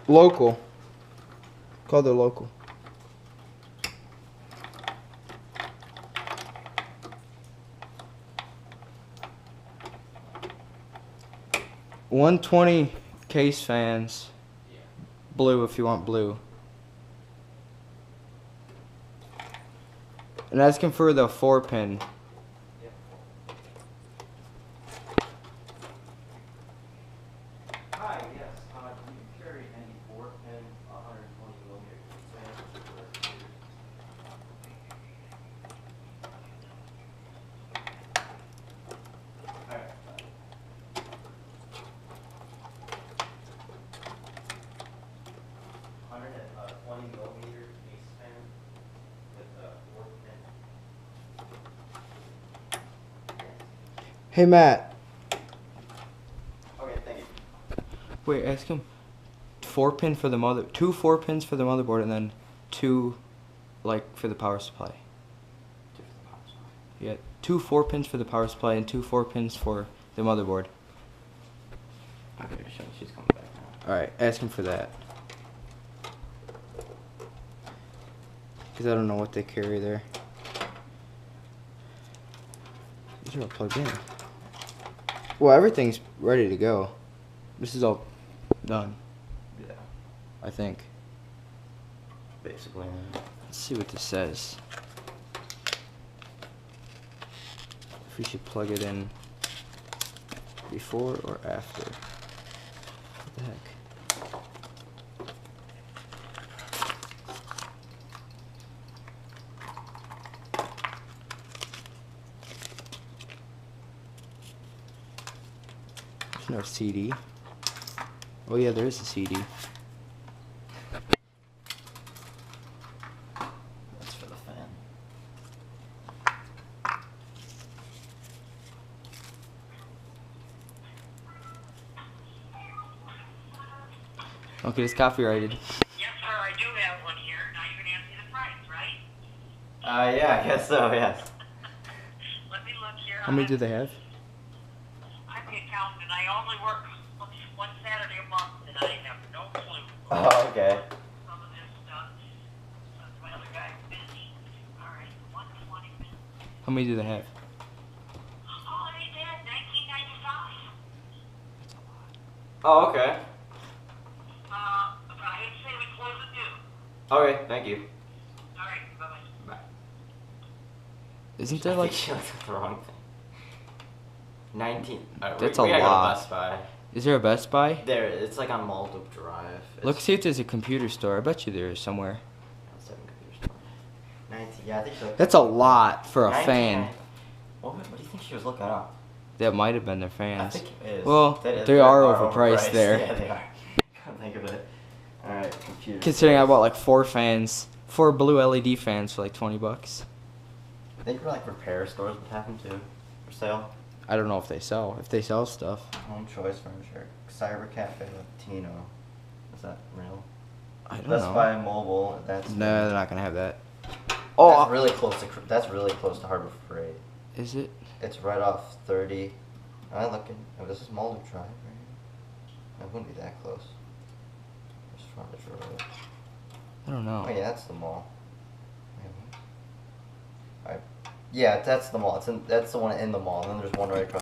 Local. Call the local. $120 case fans. Blue if you want blue. And asking for the 4-pin. Hi, yes. Do you carry any 4-pin 120 millimeter fans for computers? Alright. 120 millimeter case fan with a 4-pin. Hey Matt. Okay, thank you. Wait, ask him. 4-pin for the mother. 2 4-pins for the motherboard, and then 2, like, for the power supply. Yeah, 2 4-pins for the power supply and 2 4-pins for the motherboard. Okay, she's coming back now. All right, ask him for that. Because I don't know what they carry there. These are all plugged in. Well, everything's ready to go. This is all done, Yeah, I think. basically. Let's see what this says. If we should plug it in before or after. What the heck? There's no CD. Oh yeah, there is a CD. That's for the fan. Okay, it's copyrighted. Yes, sir, I do have one here. Now you're going to ask me the price, right? Yeah, I guess so, yes. Let me look here. How many do they have? I'm the accountant, and I only work one Saturday a month, and I have no clue. Oh, okay. Some of this stuff. My other guy's busy. All right, 120 minutes. How many do they have? Oh, they did. 1995. Oh, okay. I say we close at noon. Okay, thank you. All right, bye-bye. Bye. Isn't there like? She looked at the wrong thing. 19. That's we a gotta go to lot. Best Buy. Is there a Best Buy? There, it's like on Maldup Drive. Look, see if there's a computer store. I bet you there is somewhere. Computer store. 19. Yeah, I think so. That's a lot for a 19. fan. What do you think she was looking up? That might have been their I fans. think it is. Well, That they are overpriced there. Yeah, they are. Can't think of it. Alright, computer. Considering I stores. bought like 4 fans, 4 blue LED fans for like $20. I think like repair stores would have them too. For sale. I don't know if they sell. If they sell stuff. Home Choice Furniture. Cyber Cafe Latino. Is that real? I don't Best know. Buy Mobile. That's No, they're not gonna have that. That's Oh, really close to Harbor Freight. is it? It's right off 30. I'm looking. Oh, this is Mulder Drive, right? It wouldn't be that close. There's frontage road. I don't know. Oh yeah, that's the mall. Alright. Yeah, that's the mall. That's the one in the mall. And then there's one right across.